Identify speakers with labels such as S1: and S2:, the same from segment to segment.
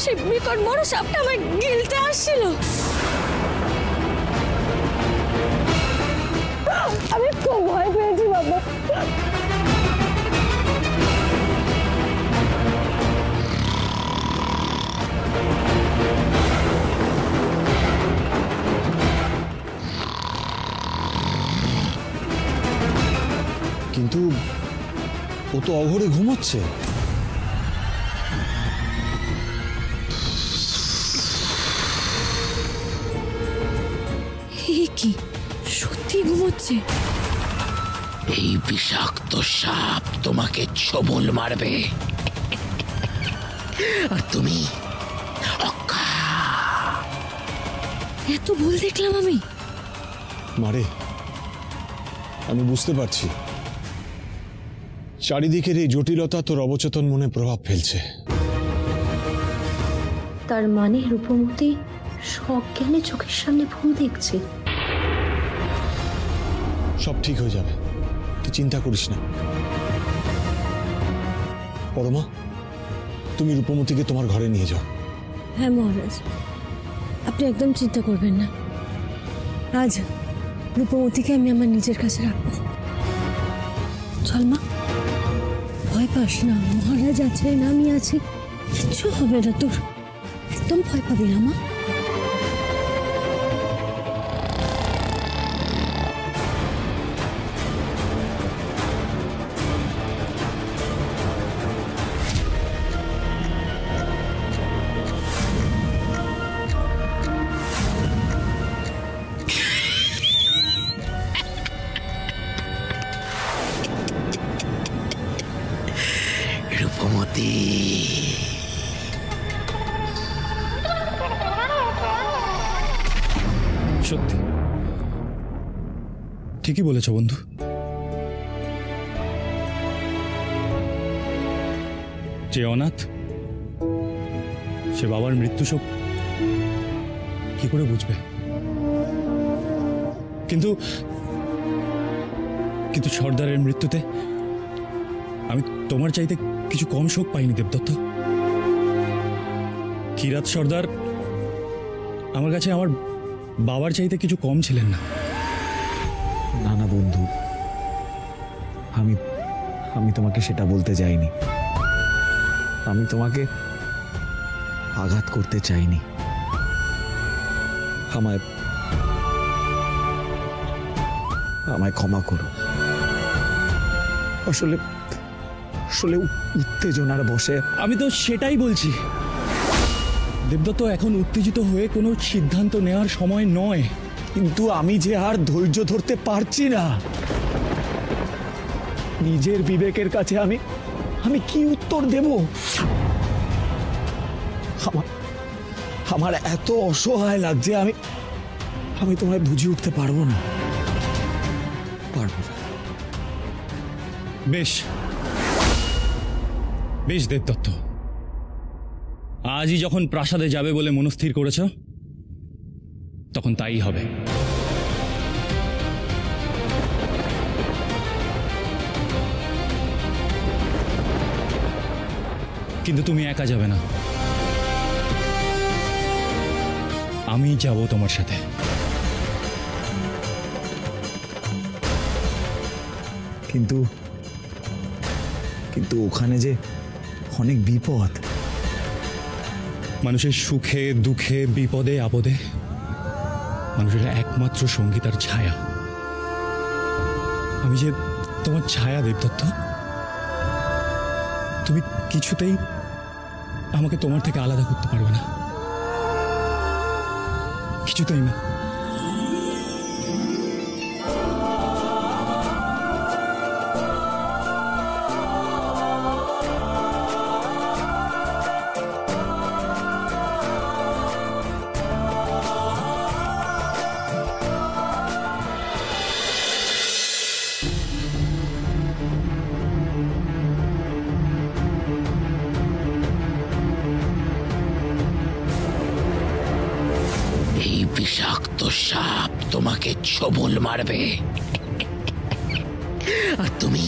S1: সেই বিকট বড় সাপটা আমার গিলতে আসছিল। আমি খুব ভয় পেয়েছি বাবা।
S2: কিন্তু ও তো অঘরে ঘুমোচ্ছে।
S1: কি সত্যি ঘুমোচ্ছে?
S3: এই বিষাক্ত সাপ তোমাকে ছোবল মারবে আর তুমি
S1: এত ভুল দেখলাম আমি।
S2: মারে, আমি বুঝতে পারছি চারিদিকের এই জটিলতা তোর অবচেতন মনে প্রভাব ফেলছে।
S4: তার মানে রূপমতি সজ্ঞানে চোখের সামনে ভুল দেখছে।
S2: সব ঠিক হয়ে যাবে, তুই চিন্তা করিস না। পরমা, তুমি রূপমতিকে তোমার ঘরে নিয়ে যাও।
S1: হ্যাঁ মহারাজ, আপনি একদম চিন্তা করবেন না। আজ রূপমতিকে আমি আমার নিজের কাছে রাখবো। চল মা, ভয় পাস না, মহারাজ আছেন, আমি আছি, কিচ্ছু হবে না তোর, একদম ভয় পাবি না মা।
S3: রূপমতি,
S5: সত্যি ঠিকই বলেছ বন্ধু। যে অনাথ সে বাবার মৃত্যু শোক কি করে বুঝবে? কিন্তু কিন্তু সর্দারের মৃত্যুতে আমি তোমার চাইতে কিছু কম শোক পাইনি দেবদত্ত। কিরাত সর্দার আমার কাছে আমার বাবার চাইতে কিছু কম ছিলেন না।
S6: না না বন্ধু, আমি আমি তোমাকে সেটা বলতে চাইনি। আমি তোমাকে আঘাত করতে চাইনি। আমায় আমায় ক্ষমা করো। আসলে আসলে উত্তেজনার বশে।
S5: আমি তো সেটাই বলছি দেবদত্ত, এখন উত্তেজিত হয়ে কোনো সিদ্ধান্ত নেওয়ার সময় নয়।
S6: কিন্তু আমি যে আর ধৈর্য ধরতে পারছি না। নিজের বিবেকের কাছে আমি আমি কি উত্তর দেব? আমার এত অসহায় লাগছে, আমি আমি তোমায় বুঝিয়ে উঠতে পারবো না।
S5: বেশ বেশ দেবদত্ত, আজই যখন প্রাসাদে যাবে বলে মনস্থির করেছ তখন তাই হবে। কিন্তু তুমি একা যাবে না, আমি যাব তোমার সাথে।
S6: কিন্তু কিন্তু ওখানে যে অনেক বিপদ।
S5: মানুষের সুখে দুঃখে বিপদে আপদে মানুষের একমাত্র সঙ্গী তার ছায়া। আমি যে তোমার ছায়া দেবদত্ত, তুমি কিছুতেই আমাকে তোমার থেকে আলাদা করতে পারবে না, কিছুতেই না।
S3: বিষাক্ত সাপ তোমাকে ছোবল মারবে আর তুমি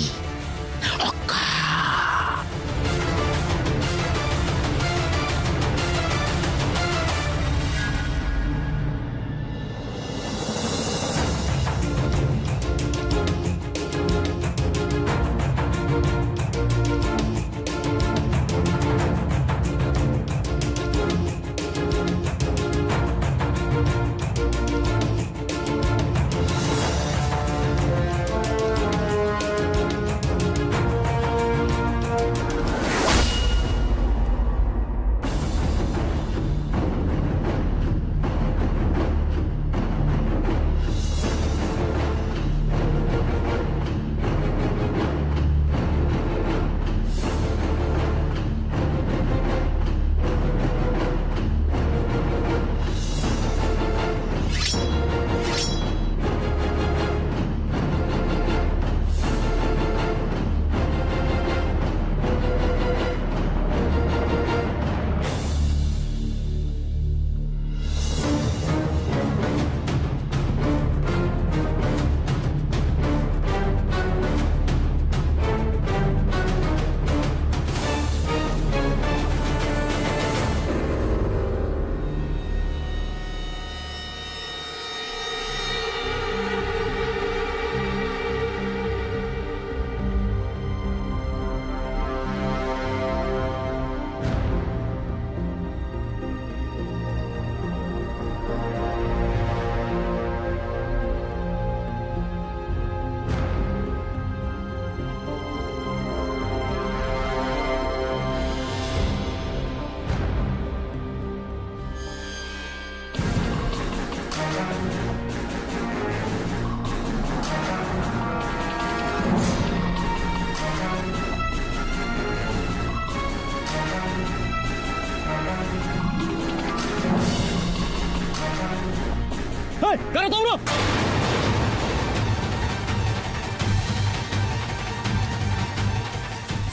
S5: কারা তোমরা?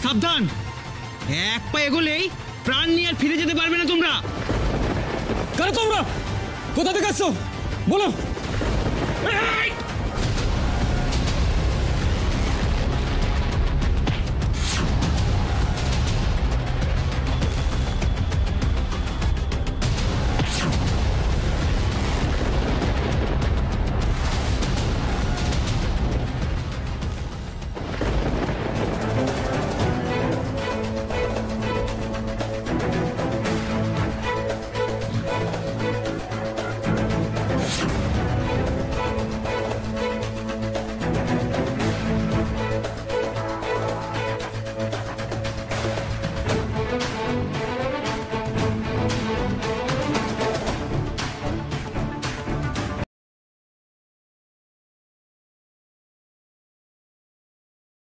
S7: সাবধান, এক পা এগোলেই প্রাণ নিয়ে আর ফিরে যেতে পারবে না তোমরা।
S5: কারা তোমরা? কোথা থেকে আসছো বলো।
S7: এই!